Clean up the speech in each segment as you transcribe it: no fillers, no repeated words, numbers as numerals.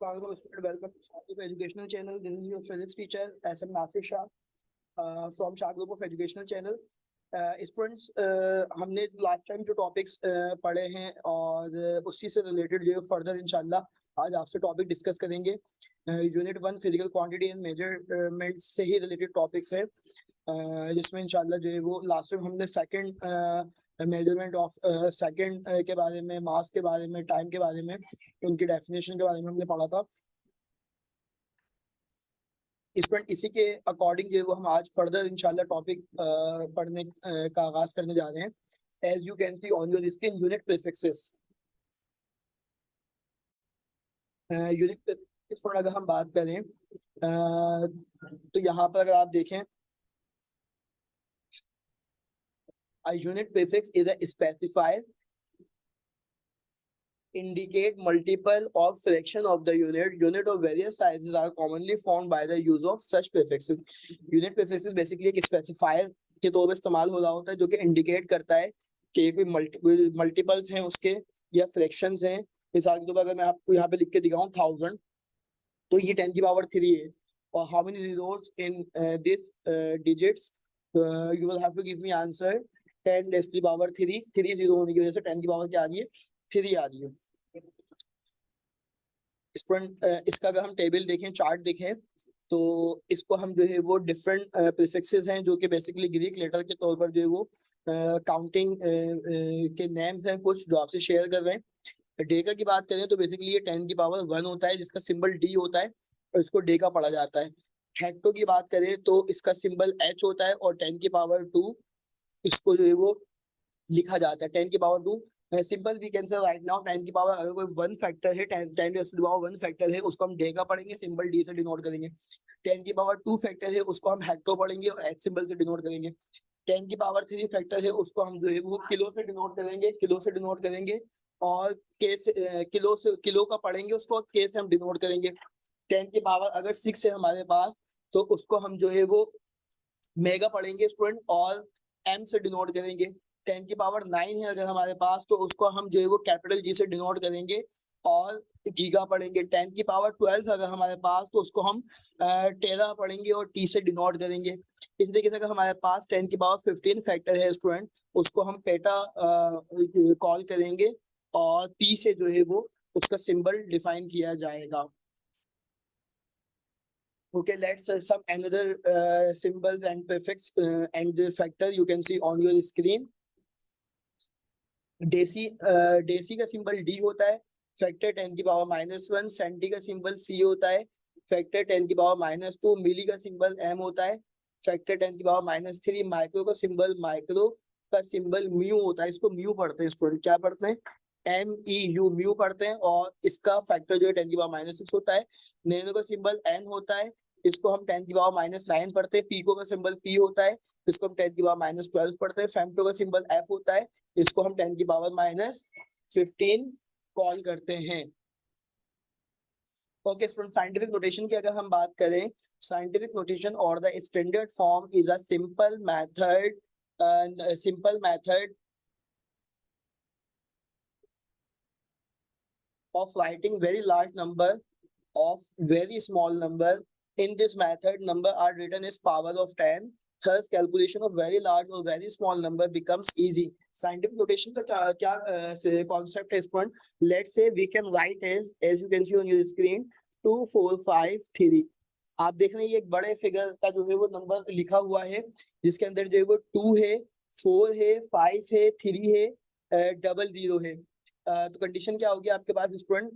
Welcome to Shah Group Educational Channel. This is your physics teacher SM Nasir Shah from Shah Group of Educational Channel. Students हमने last time जो topics पढ़े हैं और उसी से related जो further इंशाल्लाह आज आपसे टॉपिक डिस्कस करेंगे. Unit 1 physical quantity and measurement से ही रिलेटेड टॉपिक्स है, जिसमें इंशाल्लाह जो है वो लास्ट टाइम हमने सेकंड मेजरमेंट ऑफ सेकंड के बारे में, मास के बारे में, टाइम के बारे में, उनकी डेफिनेशन के बारे में हमने पढ़ा था. इसी के अकॉर्डिंग जो है वो हम आज फर्दर इंशाल्लाह टॉपिक पढ़ने का आगाज करने जा रहे हैं. As you can see on your screen unit prefixes. Unit prefix पर अगर हम बात करें तो यहाँ पर अगर आप देखें, a unit prefix is a specifier indicate multiple or fraction of the unit. Unit of various sizes are commonly formed by the use of such prefixes. Unit prefixes basically एक specifier के तौर पर इस्तेमाल हो रहा होता है जो कि इंडिकेट करता है कि कोई मल्टीपल्स हैं उसके या फ्रैक्शंस हैं. मिसाल के तौर पर अगर मैं आपको यहाँ पे लिख के दिखाऊं 1000 तो ये 10 की पावर 3 है. और how many zeros in this digits, you will have to give me answer. 10 rays की पावर 3 0 होने की वजह से 10 की पावर क्या आ रही है, 3 आ रही है. स्टूडेंट इसका अगर हम टेबल देखें, चार्ट देखें, तो इसको हम जो है वो डिफरेंट प्रीफिक्सेस हैं जो कि बेसिकली ग्रीक लेटर के तौर पर जो है वो काउंटिंग के नेम्स हैं कुछ जो आपसे शेयर कर रहे हैं. डेका की बात करें तो बेसिकली ये 10 की पावर 1 होता है जिसका सिंबल डी होता है और इसको डेका पढ़ा जाता है. हेक्टो की बात करें तो इसका सिंबल एच होता है और 10 की पावर 2 इसको जो है वो लिखा जाता है. 10 की power 2 simple we can say right now 10 की पावर अगर कोई 1 फैक्टर है, 10 रेज़ टू पावर 1 फैक्टर है, उसको हम डेका पढ़ेंगे, सिंबल डी से डिनोट करेंगे. 10 की पावर 2 फैक्टर है उसको हम हेक्टो पढ़ेंगे और एच सिंबल से डिनोट करेंगे. 10 की पावर 3 फैक्टर है उसको हम जो है वो किलो से डिनोट करेंगे और के से किलो का पढ़ेंगे उसको, के से हम डिनोट करेंगे. 10 की पावर अगर 6 है हमारे पास तो उसको हम जो है वो मेगा पढ़ेंगे स्टूडेंट और एम से डिनोट करेंगे. 10 की पावर 9 है अगर हमारे पास तो उसको हम जो है वो कैपिटल जी से डिनोट करेंगे और गीगा पढ़ेंगे. 10 की पावर 12 अगर हमारे पास तो उसको हम टेरा पढ़ेंगे और टी से डिनोट करेंगे. इस तरीके से अगर हमारे पास 10 की पावर 15 फैक्टर है स्टूडेंट, उसको हम पेटा कॉल करेंगे और पी से जो है वो उसका सिंबल डिफाइन किया जाएगा. Okay, let's some another symbols and prefix and the factor you can see on your screen. Deci का सिंबल डी होता है, फैक्टर 10 की पावर -1. सेंटी का सिंबल सी होता है, फैक्टर 10 की पावर -2. मिली का सिंबल एम होता है, फैक्टर 10 की पावर -3. माइक्रो का सिंबल म्यू होता है. इसको म्यू पढ़ते हैं स्टूडेंट, क्या पढ़ते हैं, MEU म्यू पढ़ते हैं और इसका फैक्टर जो है 10 की पावर -6 होता है. नैनो का सिंबल एन होता है, इसको हम 10 की पावर -9 पढ़ते हैं. पीको का सिंबल पी होता है, इसको हम 10 की पावर -12 पढ़ते हैं. फेम्टो का सिंबल एफ होता है, इसको हम 10 की पावर -15 कॉल करते हैं. ओके स्टूडेंट, साइंटिफिक नोटेशन की अगर हम बात करें, साइंटिफिक नोटेशन और the standard form is a simple method of writing very large number of very small number. In this method, number are written as power of 10. Thus, calculation of very large or very small number becomes easy. Scientific notation का क्या concept है इस point? Let's say we can write as you can see on your screen 2 4 5 3. आप देख रहे हैं ये एक बड़े फिगर का जो है वो नंबर लिखा हुआ है जिसके अंदर जो है वो 2 है, 4 है, 5 है, 3 है, 00 है. तो कंडीशन क्या होगी आपके पास स्टूडेंट,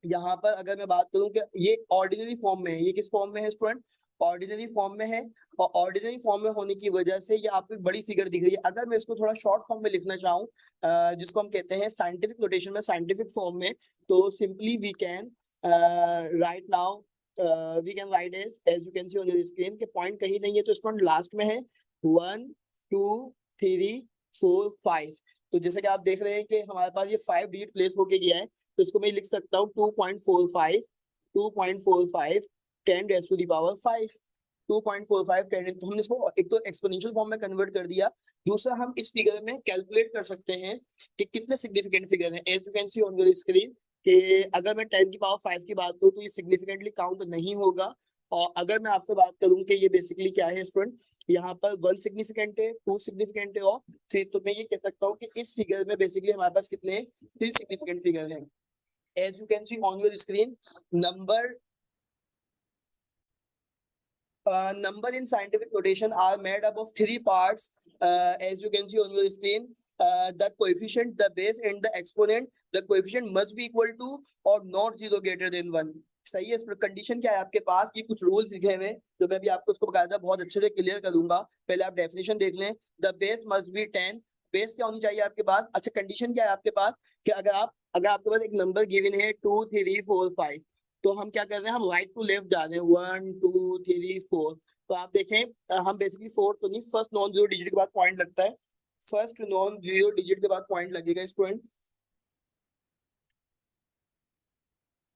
यहाँ पर अगर मैं बात करूं कि ये ऑर्डिनरी फॉर्म में है. ये किस फॉर्म में है स्टूडेंट, ऑर्डिनरी फॉर्म में है. और ऑर्डिनरी फॉर्म में होने की वजह से ये आपको एक बड़ी फिगर दिख रही है. अगर मैं इसको थोड़ा शॉर्ट फॉर्म में लिखना चाहूँ, जिसको हम कहते हैं साइंटिफिक नोटेशन में, साइंटिफिक फॉर्म में, तो simply we can write now we can write as you can see on your screen के पॉइंट कहीं नहीं है तो स्टूडेंट लास्ट में है 1 2 3 4 5. तो जैसे कि आप देख रहे हैं कि हमारे पास ये 5 डिजिट प्लेस होके गया है, तो इसको मैं लिख सकता हूँ 2.45 10 रेज़ टू द पावर 5. 2.45 10. तो हमने इसको एक तो एक्सपोनेंशियल फॉर्म में कन्वर्ट कर दिया. दूसरा हम इस फिगर में कैलकुलेट कर सकते हैं कि कितने सिग्निफिकेंट फिगर हैं. As you can see on your screen कि अगर मैं 10 की पावर 5 की बात करूँ तो ये सिग्निफिकेंटली काउंट नहीं होगा। और अगर मैं आपसे बात करूं कि ये बेसिकली क्या है स्टूडेंट, यहाँ पर 1 सिग्निफिकेंट है, 2 सिग्निफिकेंट है और 3, तो मैं ये कह सकता हूँ कि इस फिगर में बेसिकली हमारे पास कितने 3 सिग्निफिकेंट फिगर हैं। As you can see on your screen, number number in scientific notation are made up of 3 parts, as you can see on your screen. The coefficient, the base and the exponent. The coefficient must be equal to or not 0 greater than 1. सही है। Condition क्या है आपके पास कि कुछ rules लिखे हुए तो मैं भी आपको उसको बकायदा बहुत अच्छे से क्लियर करूंगा। पहले आप डेफिनेशन देख लें। The base must be 10। Base क्या होनी चाहिए आपके पास? अच्छा, कंडीशन क्या है आपके पास कि अगर आपके पास एक नंबर गिवन है 2 3 4 5, तो हम क्या कर रहे हैं, हम राइट टू लेफ्ट जा रहे हैं 1 2 3 4। तो आप देखें, हम बेसिकली 4 तो नहीं, फर्स्ट नॉन जीरो डिजिट के बाद पॉइंट लगता है। फर्स्ट नॉन जीरो डिजिट के बाद पॉइंट लगेगा स्टूडेंट।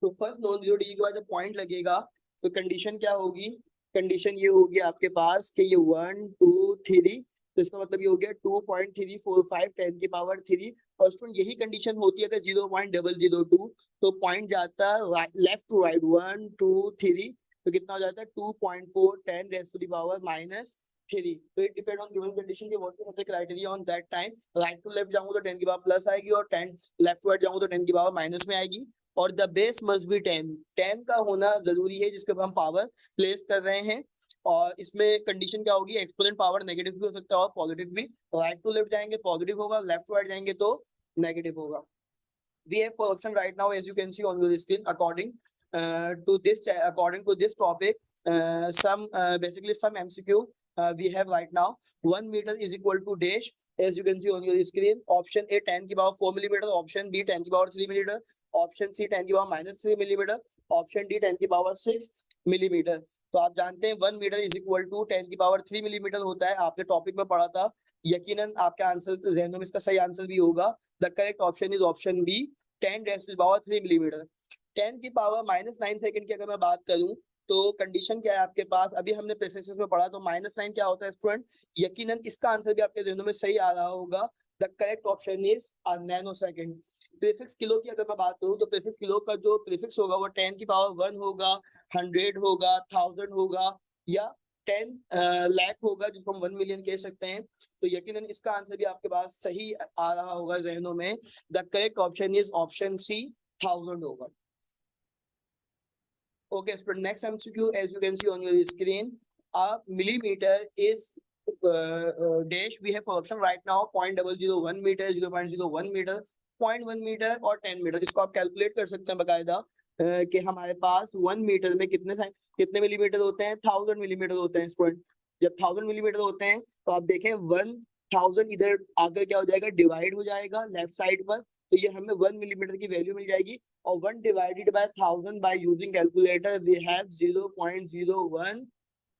तो फर्स्ट नॉन जीरो डिजिट के बाद जब पॉइंट लगेगा तो कंडीशन क्या होगी? कंडीशन ये होगी आपके पास कि ये 1 2 3, तो इसका मतलब ये हो गया 2.345 10 की पावर 3। और स्टूडेंट यही कंडीशन होती है अगर 0.002, तो पॉइंट जाता है लेफ्ट टू राइट 1 2 3, तो कितना हो जाता है 2.4 10 रेज़ टू द पावर -3। तो it depend on given condition के what is the criteria on that time. Right to left जाऊंगा तो 10 की पावर प्लस आएगी और 10 लेफ्ट टू राइट जाऊंगा तो 10 की पावर माइनस में आएगी। और द बेस मस्ट बी 10, 10 का होना जरूरी है जिसके ऊपर हम पावर प्लेस कर रहे हैं। और इसमें कंडीशन क्या होगी? एक्सपोनेंट पावर नेगेटिव भी हो सकता है और पॉजिटिव भी। राइट टू लेफ्ट जाएंगे पॉजिटिव होगा, लेफ्ट टू राइट जाएंगे तो नेगेटिव होगा। We have four option right now, as you can see on your screen. According to this topic, basically some MCQ we have right now. 1 meter is equal to dash, as you can see on your screen. Option A 10 की power 4 millimetre, option B 10 की power 3 millimetre, option C 10 की power -3 millimetre, option D 10 की power 6 millimetre. तो आप जानते हैं 1 metre is equal to 10 की power 3 millimetre होता है। आपने टॉपिक में पढ़ा था। यकीनन आपका आंसर जहनों में इसका सही आंसर भी होगा। The correct option is option B 10 raise to the power 3 millimetre. 10 की पावर -9 सेकंड की अगर मैं बात करूं तो कंडीशन क्या है आपके पास? अभी हमने प्रेफिक्सेस में पढ़ा, तो -9 क्या होता है स्टूडेंट? यकीनन इसका आंसर भी आपके जहनों में सही आ रहा होगा। The correct option is a nano second. Prefix kilo की अगर मैं बात करूं तो प्रीफिक्स किलो का जो प्रीफिक्स होगा वो 10 की पावर 1 होगा, 100 होगा, 1000 होगा या 10 लाख होगा, जिसको हम 1 मिलियन कह सकते हैं। तो यकीनन इसका आंसर भी आपके पास सही आ रहा होगा जहनों में। The correct option is option C 1000 होगा। Okay, so next MCQ, as you can see on your screen, a millimeter is dash. We have option right now 0.001 meter, 0.01 meter, 0.1 meter और 10 मीटर। इसको आप कैलकुलेट कर सकते हैं बकायदा कि हमारे पास 1 मीटर में कितने मिलीमीटर होते हैं? 1000 मिलीमीटर होते हैं स्टूडेंट। जब 1000 मिलीमीटर होते हैं तो आप देखें 1000 इधर आकर क्या हो जाएगा? डिवाइड हो जाएगा लेफ्ट साइड पर, तो ये हमें 1 मिलीमीटर की वैल्यू मिल जाएगी। और 1 divided by 1000 by using calculator we have 0.01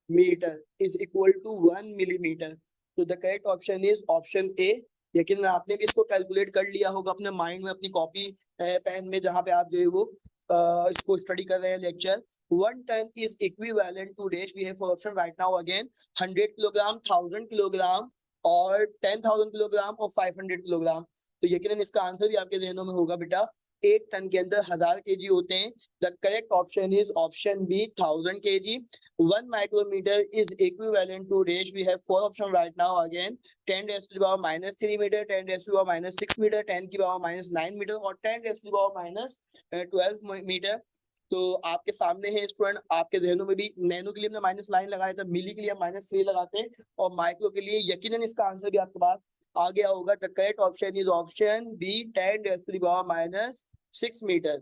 meter is equal to 1 millimeter. So the correct option is option A. लेकिन आपने भी इसको कैलकुलेट कर लिया होगा अपने माइंड में, अपनी कॉपी पेन में, जहां पे आप जो है वो इसको स्टडी कर रहे हैं lecture. 1 ton is equivalent to dash. We have for option right now again 100 kilogram, 1000 kilogram और 10,000 किलोग्राम और 500 किलोग्राम। तो यकीनन इसका आंसर भी आपके जहनों में होगा बेटा, 1 टन के अंदर 1000 केजी होते हैं। The correct option is option B 1000 KG. 1 micrometer is equivalent to dash. We have four option right now again 10 raised to the power -3 meter, 10 raised to the power -6 meter, 10 की power -9 metre और 10 raised to the power -12 metre. तो आपके सामने है student, आपके जहनों में भी nano के लिए हमने -9 लगाया था, मिली के लिए हम -3 लगाते हैं और माइक्रो के लिए यकीनन इसका आंसर भी आपके पास आ गया होगा। The correct option is option B 10 raised to the power -6 metre.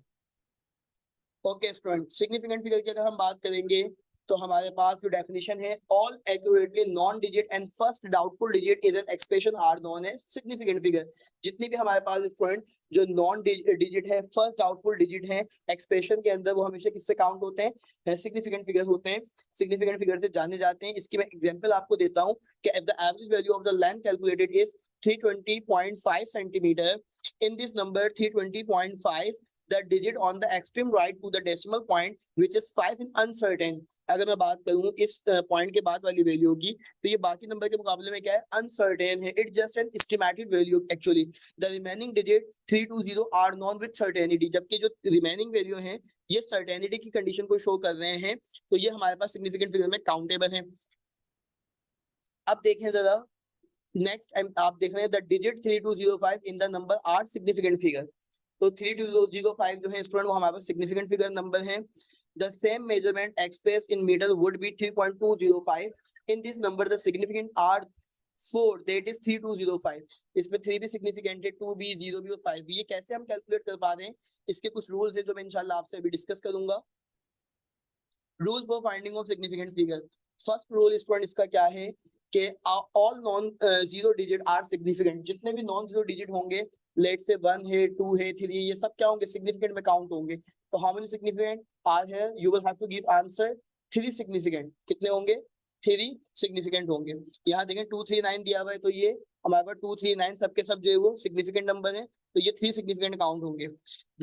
Okay student, significant figure की अगर हम बात करेंगे तो हमारे पास जो डेफिनेशन है, all accurately known digit and first doubtful digit is an expression are known as significant figure. जितनी भी हमारे पास स्टूडेंट जो नॉन डिजिट है, फर्स्ट डाउटफुल डिजिट है एक्सप्रेशन के अंदर, वो हमेशा किससे काउंट होते हैं? सिग्निफिकेंट फिगर होते हैं। सिग्निफिकेंट फिगर से जाने जाते हैं। इसकी मैं एग्जांपल आपको देता हूं कि at the average value of the length calculated is 320.5 centimetre. In this number 320.5, the digit on the extreme right to the decimal point which is 5 in uncertain, अगर मैं बात करूं इस पॉइंट के बाद वाली वैल्यू की, तो ये बाकी नंबर के मुकाबले में क्या है, अनसर्टेन है। It just an estimated value actually. The remaining digit 320 are known with certainty, जबकि जो रिमेनिंग वैल्यू है ये सर्टेनिटी की कंडीशन को शो कर रहे हैं, तो ये हमारे पास सिग्निफिकेंट फिगर में काउंटेबल है। अब देखें जरा नेक्स्ट, आप देख रहे हैं the digit 3205 in the number are significant figure. तो 3205 जो है स्टूडेंट वो हमारे पास सिग्निफिकेंट फिगर नंबर है। The same measurement expressed in metre would be 3.205 in this number the significant are 4 that is 3205। इसमें 3 भी सिग्निफिकेंट है, 2 भी, 0 भी और 5 भी। ये कैसे हम कैलकुलेट कर पा रहे हैं, इसके कुछ रूल्स है जो मैं इंशाल्लाह आपसे अभी डिस्कस करूंगा। Rule for finding of significant figure. First rule student इसका क्या है कि all non zero digit are significant. जितने भी नॉन जीरो डिजिट होंगे, लेट से 1 है, 2 है, 3, ये सब क्या होंगे, सिग्निफिकेंट में काउंट होंगे। तो how many significant are here, you will have to give answer 3 significant. कितने होंगे, 3 सिग्निफिकेंट होंगे। यहाँ देखें 239 दिया हुआ है, तो ये हमारे पास 239 सबके सब जो है वो सिग्निफिकेंट नंबर है, तो ये 3 सिग्निफिकेंट काउंट होंगे।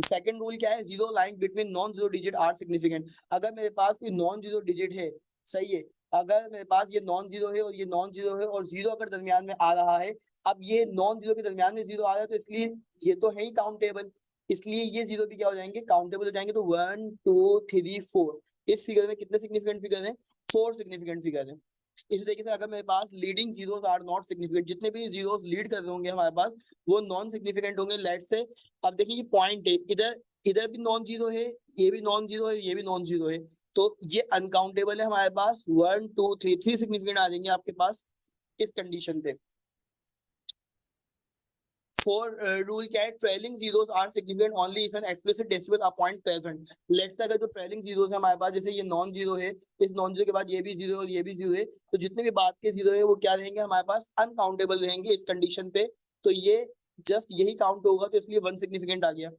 सेकंड रूल क्या है, zero lying between non zero digit are significant. अगर मेरे पास कोई नॉन जीरो डिजिट है, सही है, अगर मेरे पास ये नॉन जीरो है और ये नॉन जीरो है और जीरो अगर दरमियान में आ रहा है, अब ये नॉन जीरो के दरमियान में जीरो आ रहा है, तो इसलिए ये तो है ही काउंटेबल, इसलिए ये जीरो भी क्या हो जाएंगे, काउंटेबल हो जाएंगे। तो 1 2 3 4 इस फिगर में कितने सिग्निफिकेंट फिगर है, 4 सिग्निफिकेंट फिगर है। इस तरीके से अगर मेरे पास leading zeros are not significant, जितने भी जीरोस लीड कर रहे होंगे हमारे पास वो नॉन सिग्निफिकेंट होंगे। लेट से अब देखिए ये पॉइंट है, इधर इधर भी नॉन जीरो है, ये भी नॉन जीरो है, ये भी नॉन जीरो है, तो ये अनकाउंटेबल है हमारे पास। 1 2 3 सिग्निफिकेंट आ जाएंगे आपके पास इस कंडीशन पे। फोर रूल क्या है, trailing zeros are significant only if an explicit decimal point present. Let's say अगर जो ट्रेलिंग जीरोस है हमारे पास, जैसे ये नॉन जीरो है, इस नॉन जीरो के बाद ये भी जीरो और ये भी जीरो है, तो जितने भी बाद के जीरो है वो क्या रहेंगे हमारे पास, अनकाउंटेबल रहेंगे इस कंडीशन पे। तो ये जस्ट यही काउंट होगा, तो इसलिए 1 सिग्निफिकेंट आ गया।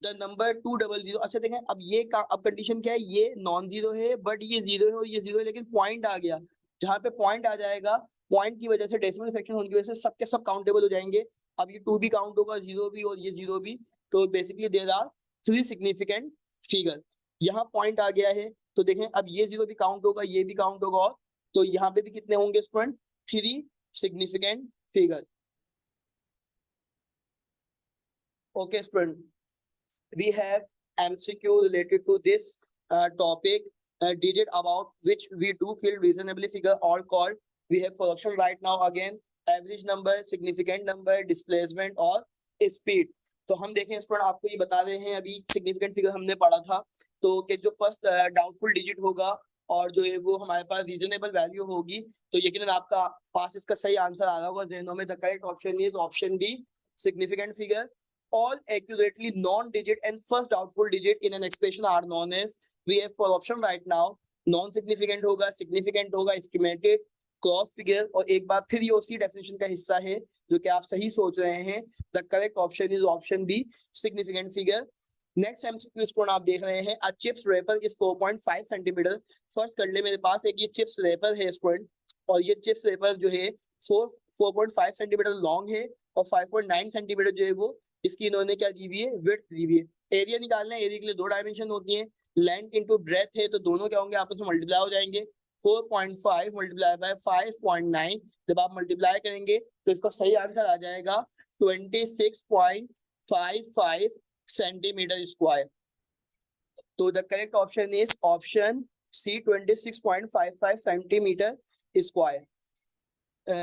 द नंबर 200, अच्छा देखें अब ये अब कंडीशन क्या है, ये नॉन जीरो है बट ये जीरो है और ये जीरो है, लेकिन पॉइंट आ गया। जहां पे पॉइंट आ जाएगा, पॉइंट की वजह से, डेसिमल फ्रैक्शन होने की वजह से सबके सब काउंटेबल हो जाएंगे। अब ये 2 भी काउंट होगा, 0 भी और ये 0 भी, तो basically there are 3 significant figure. यहाँ पॉइंट आ गया है, तो देखें अब ये 0 भी काउंट होगा, ये भी काउंट होगा, और तो यहाँ पे भी कितने होंगे student, 3 significant figure. Okay student, we have MCQ related to this topic, digit about which we do feel reasonably figure all called. We have for option right now again average number, significant number, displacement और speed। तो हम देखें student, आपको ये बता रहे हैं, अभी सिग्निफिकेंट फिगर हमने पढ़ा था, तो कि जो फर्स्ट डाउटफुल डिजिट होगा और जो है वो हमारे पास रीजनेबल वैल्यू होगी, तो यकीनन आपका पास इसका सही आंसर आ रहा होगा जहनों में। The correct option is option D, significant figure. All accurately non-digit and first doubtful digit in an expression are known as, we have for option right now non-significant होगा, significant होगा, estimated, क्रॉस फिगर, और एक बार फिर ये उसी definition का हिस्सा है जो कि आप सही सोच रहे हैं। The correct option is option B, significant figure. Next MCQ student आप देख रहे हैं, a chips wrapper is 4.5 centimetre. First कर ले, मेरे पास एक ये चिप्स रैपर है स्टूडेंट, और ये चिप्स रैपर जो है 4.5 सेंटीमीटर लॉन्ग है और 5.9 सेंटीमीटर जो है वो इसकी इन्होंने क्या दी हुई है, विड्थ दी हुई है। एरिया निकालना है, एरिया के लिए 2 डायमेंशन होती है, लेंथ इनटू ब्रेथ है, तो दोनों क्या होंगे, आपस में मल्टीप्लाई हो जाएंगे। 4.5 मल्टीप्लाई बाय 5.9, जब आप मल्टीप्लाई करेंगे तो इसका सही आंसर आ जाएगा 26.55 सेंटीमीटर स्क्वायर। तो the correct option is option C, 26.55 centimetre square.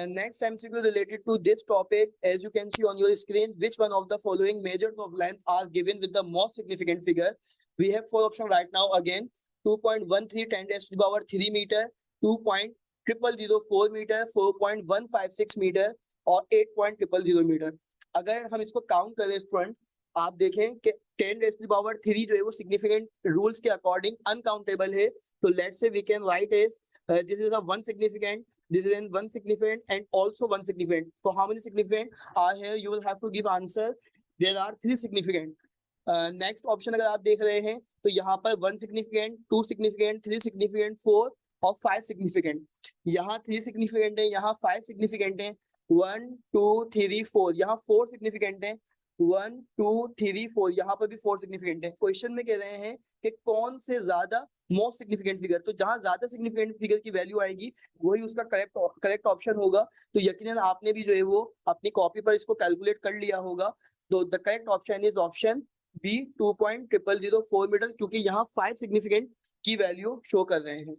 Next MCQ related to this topic, as you can see on your screen, which one of the following measures of length are given with the most significant figure? We have 4 options right now again, 2.13 10 raised to the power 3 meter, 2.0004 meter, 4.156 meter और 8.000 meter। अगर हम इसको count करें student, आप देखें कि 10 raised to the power 3 जो है वो सिग्निफिकेंट रूल्स के अकॉर्डिंग अनकाउंटेबल है, तो let's say we can write as this is a 1 significant, this is one significant and also 1 significant. So how many significant are here? You will have to give answer. There are 3 significant. Next option अगर आप देख रहे हैं तो यहाँ पर 1 significant, 2 significant, 3 significant, 4 और 5 significant। यहाँ 3 significant है, यहाँ 5 significant है, 1 2 3 4, यहाँ 4 significant है, 1 2 3 4, यहाँ पर भी 4 सिग्निफिकेंट है। क्वेश्चन में कह रहे हैं कि कौन से ज्यादा मोस्ट सिग्निफिकेंट फिगर, तो जहां ज्यादा सिग्निफिकेंट फिगर की वैल्यू आएगी वही उसका करेक्ट ऑप्शन होगा। तो यकीनन आपने भी जो है वो अपनी कॉपी पर इसको कैलकुलेट कर लिया होगा। तो the correct option is option B 2.0004 metre, क्योंकि यहाँ 5 सिग्निफिकेंट की वैल्यू शो कर रहे हैं।